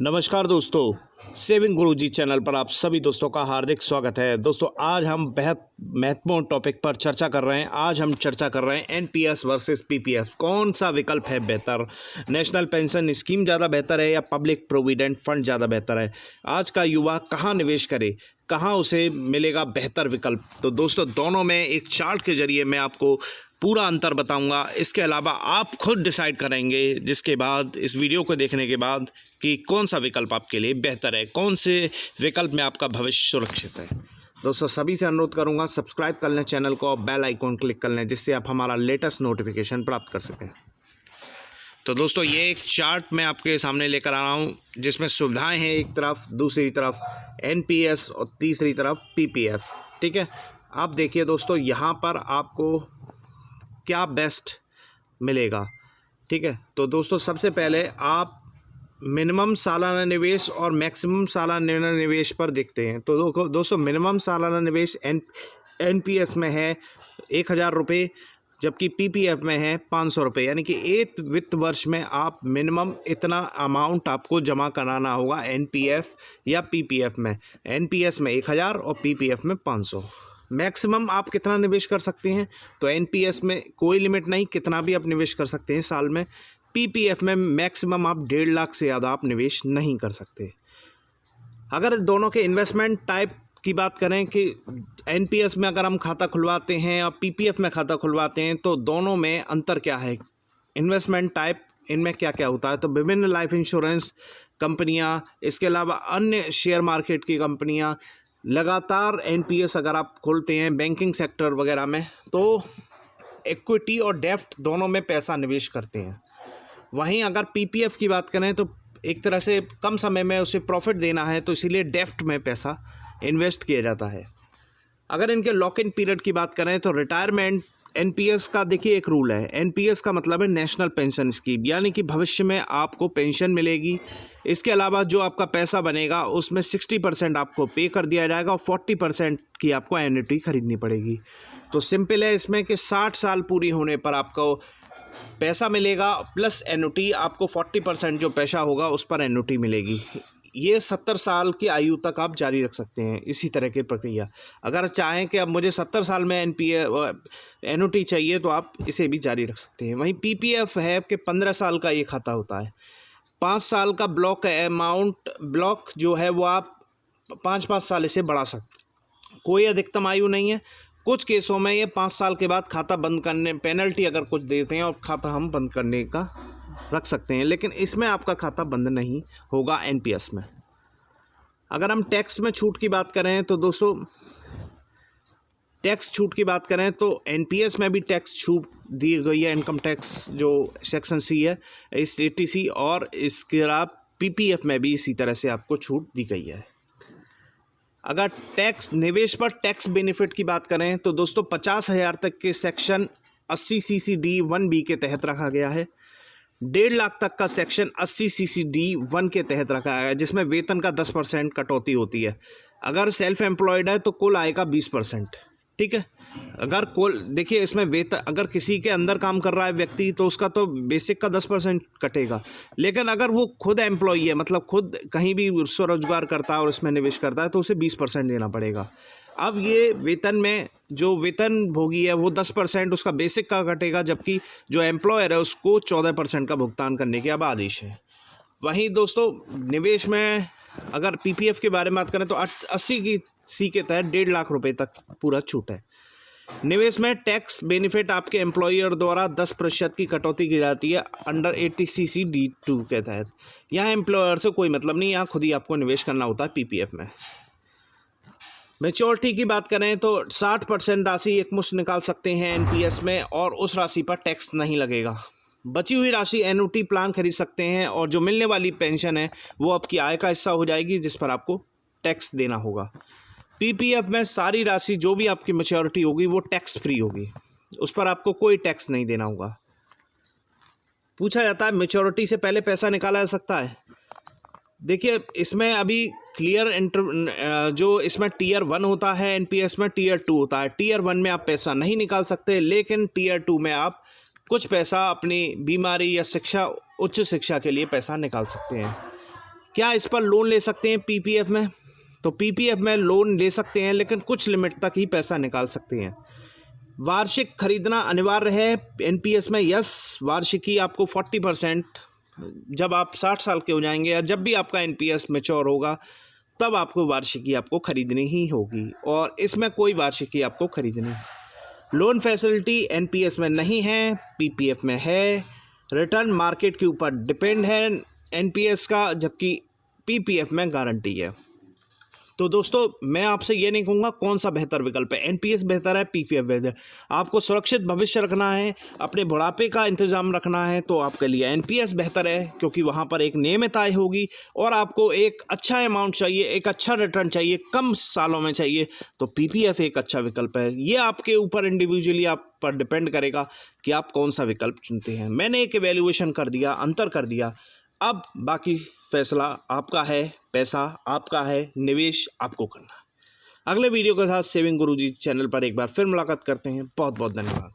नमस्कार दोस्तों, सेविंग गुरुजी चैनल पर आप सभी दोस्तों का हार्दिक स्वागत है। दोस्तों आज हम बेहद महत्वपूर्ण टॉपिक पर चर्चा कर रहे हैं। आज हम चर्चा कर रहे हैं एनपीएस वर्सेस पीपीएफ। कौन सा विकल्प है बेहतर? नेशनल पेंशन स्कीम ज़्यादा बेहतर है या पब्लिक प्रोविडेंट फंड ज़्यादा बेहतर है? आज का युवा कहाँ निवेश करे, कहाँ उसे मिलेगा बेहतर विकल्प? तो दोस्तों दोनों में एक चार्ट के जरिए मैं आपको पूरा अंतर बताऊंगा। इसके अलावा आप खुद डिसाइड करेंगे जिसके बाद इस वीडियो को देखने के बाद कि कौन सा विकल्प आपके लिए बेहतर है, कौन से विकल्प में आपका भविष्य सुरक्षित है। दोस्तों सभी से अनुरोध करूंगा सब्सक्राइब कर लें चैनल को और बेल आइकॉन क्लिक कर लें जिससे आप हमारा लेटेस्ट नोटिफिकेशन प्राप्त कर सकें। तो दोस्तों ये एक चार्ट मैं आपके सामने लेकर आ रहा हूँ जिसमें सुविधाएं हैं एक तरफ, दूसरी तरफ एनपीएस और तीसरी तरफ पीपीएफ। ठीक है, आप देखिए दोस्तों यहाँ पर आपको क्या बेस्ट मिलेगा। ठीक है, तो दोस्तों सबसे पहले आप मिनिमम सालाना निवेश और मैक्सिमम सालाना निवेश पर देखते हैं। तो दोस्तों मिनिमम सालाना निवेश एनपीएस में है 1000 रुपये, जबकि पीपीएफ में है 500 रुपये। यानी कि एक वित्त वर्ष में आप मिनिमम इतना अमाउंट आपको जमा कराना होगा एनपीएफ या पीपीएफ में। एनपीएस में 1000 और पीपीएफ में 500। मैक्सिमम आप कितना निवेश कर सकते हैं? तो एनपीएस में कोई लिमिट नहीं, कितना भी आप निवेश कर सकते हैं साल में। पीपीएफ में मैक्सिमम आप 1.5 लाख से ज़्यादा आप निवेश नहीं कर सकते। अगर दोनों के इन्वेस्टमेंट टाइप की बात करें कि एनपीएस में अगर हम खाता खुलवाते हैं और पीपीएफ में खाता खुलवाते हैं तो दोनों में अंतर क्या है, इन्वेस्टमेंट टाइप इनमें क्या क्या होता है। तो विभिन्न लाइफ इंश्योरेंस कंपनियां, इसके अलावा अन्य शेयर मार्केट की कंपनियां लगातार एनपीएस अगर आप खोलते हैं बैंकिंग सेक्टर वगैरह में तो इक्विटी और डेफ्ट दोनों में पैसा निवेश करते हैं। वहीं अगर पीपीएफ की बात करें तो एक तरह से कम समय में उसे प्रॉफिट देना है तो इसीलिए डेफ्ट में पैसा इन्वेस्ट किया जाता है। अगर इनके लॉक इन पीरियड की बात करें तो रिटायरमेंट एनपीएस का देखिए एक रूल है। एनपीएस का मतलब है नेशनल पेंशन स्कीम, यानी कि भविष्य में आपको पेंशन मिलेगी। इसके अलावा जो आपका पैसा बनेगा उसमें 60% आपको पे कर दिया जाएगा और 40% की आपको एन्युटी खरीदनी पड़ेगी। तो सिंपल है इसमें कि 60 साल पूरी होने पर आपको पैसा मिलेगा प्लस एन्युटी, आपको 40% जो पैसा होगा उस पर एन्युटी मिलेगी। ये 70 साल की आयु तक आप जारी रख सकते हैं इसी तरह की प्रक्रिया। अगर चाहें कि अब मुझे 70 साल में एन्युटी चाहिए तो आप इसे भी जारी रख सकते हैं। वहीं पीपीएफ है कि 15 साल का ये खाता होता है। 5 साल का ब्लॉक जो है वो आप 5-5 साल इसे बढ़ा सकते। कोई अधिकतम आयु नहीं है। कुछ केसों में ये 5 साल के बाद खाता बंद करने पेनल्टी अगर कुछ देते हैं और खाता हम बंद करने का रख सकते हैं, लेकिन इसमें आपका खाता बंद नहीं होगा एनपीएस में। अगर हम टैक्स में छूट की बात करें तो दोस्तों टैक्स छूट की बात करें तो एनपीएस में भी टैक्स छूट दी गई है। इनकम टैक्स जो सेक्शन सी है इस एटीसी, और इसके अलावा पीपीएफ में भी इसी तरह से आपको छूट दी गई है। अगर टैक्स निवेश पर टैक्स बेनिफिट की बात करें तो दोस्तों 50,000 तक के सेक्शन 80 CCD 1B के तहत रखा गया है। 1.5 लाख तक का सेक्शन 80 CCD 1 के तहत रखा गया है जिसमें वेतन का 10% कटौती होती है। अगर सेल्फ एम्प्लॉयड है तो कुल आय का 20%। ठीक है, अगर देखिए इसमें वेतन अगर किसी के अंदर काम कर रहा है व्यक्ति तो उसका तो बेसिक का 10% कटेगा, लेकिन अगर वो खुद एम्प्लॉई है मतलब खुद कहीं भी स्वरोजगार करता है और इसमें निवेश करता है तो उसे 20% देना पड़ेगा। अब ये वेतन में जो वेतन भोगी है वो 10% उसका बेसिक का कटेगा, जबकि जो एम्प्लॉयर है उसको 14% का भुगतान करने की अब आदेश है। वहीं दोस्तों निवेश में अगर पीपीएफ के बारे में बात करें तो 80 की सी के तहत 1.5 लाख रुपए तक पूरा छूट है। निवेश में टैक्स बेनिफिट आपके एम्प्लॉयर द्वारा 10% की कटौती की जाती है अंडर 80 CCD 2 के तहत। यहाँ एम्प्लॉयर से कोई मतलब नहीं, यहाँ खुद ही आपको निवेश करना होता है पीपीएफ में। मैच्योरिटी की बात करें तो 60% राशि एकमुश्त निकाल सकते हैं एनपीएस में और उस राशि पर टैक्स नहीं लगेगा। बची हुई राशि एन्युटी प्लान खरीद सकते हैं और जो मिलने वाली पेंशन है वो आपकी आय का हिस्सा हो जाएगी जिस पर आपको टैक्स देना होगा। पीपीएफ में सारी राशि जो भी आपकी मैच्योरिटी होगी वो टैक्स फ्री होगी, उस पर आपको कोई टैक्स नहीं देना होगा। पूछा जाता है मैच्योरिटी से पहले पैसा निकाला जा सकता है। देखिए इसमें अभी क्लियर जो इसमें टीयर 1 होता है एनपीएस में टीयर 2 होता है। टीयर 1 में आप पैसा नहीं निकाल सकते, लेकिन टीयर 2 में आप कुछ पैसा अपनी बीमारी या शिक्षा उच्च शिक्षा के लिए पैसा निकाल सकते हैं। क्या इस पर लोन ले सकते हैं पीपीएफ में? तो पीपीएफ में लोन ले सकते हैं, लेकिन कुछ लिमिट तक ही पैसा निकाल सकते हैं। वार्षिक खरीदना अनिवार्य है एनपीएस में। यस, वार्षिकी आपको 40%, जब आप 60 साल के हो जाएंगे या जब भी आपका एनपीएस मैच्योर होगा तब आपको वार्षिकी आपको खरीदनी ही होगी, और इसमें कोई वार्षिकी आपको खरीदनी है। लोन फैसिलिटी एनपीएस में नहीं है, पीपीएफ में है। रिटर्न मार्केट के ऊपर डिपेंड है एनपीएस का, जबकि पीपीएफ में गारंटी है। तो दोस्तों, मैं आपसे ये नहीं कहूँगा कौन सा बेहतर विकल्प है, एनपीएस बेहतर है, पीपीएफ बेहतर है। आपको सुरक्षित भविष्य रखना है, अपने बुढ़ापे का इंतजाम रखना है, तो आपके लिए एनपीएस बेहतर है, क्योंकि वहाँ पर एक नियमित आय होगी और आपको एक अच्छा अमाउंट चाहिए, एक अच्छा रिटर्न चाहिए, कम सालों में चाहिए, तो पीपीएफ एक अच्छा विकल्प है। ये आपके ऊपर इंडिविजुअली आप पर डिपेंड करेगा कि आप कौन सा विकल्प चुनते हैं। मैंने एक इवैल्यूएशन कर दिया, अंतर कर दिया, अब बाकी फैसला आपका है, पैसा आपका है, निवेश आपको करना। अगले वीडियो के साथ सेविंग गुरुजी चैनल पर एक बार फिर मुलाकात करते हैं। बहुत बहुत धन्यवाद।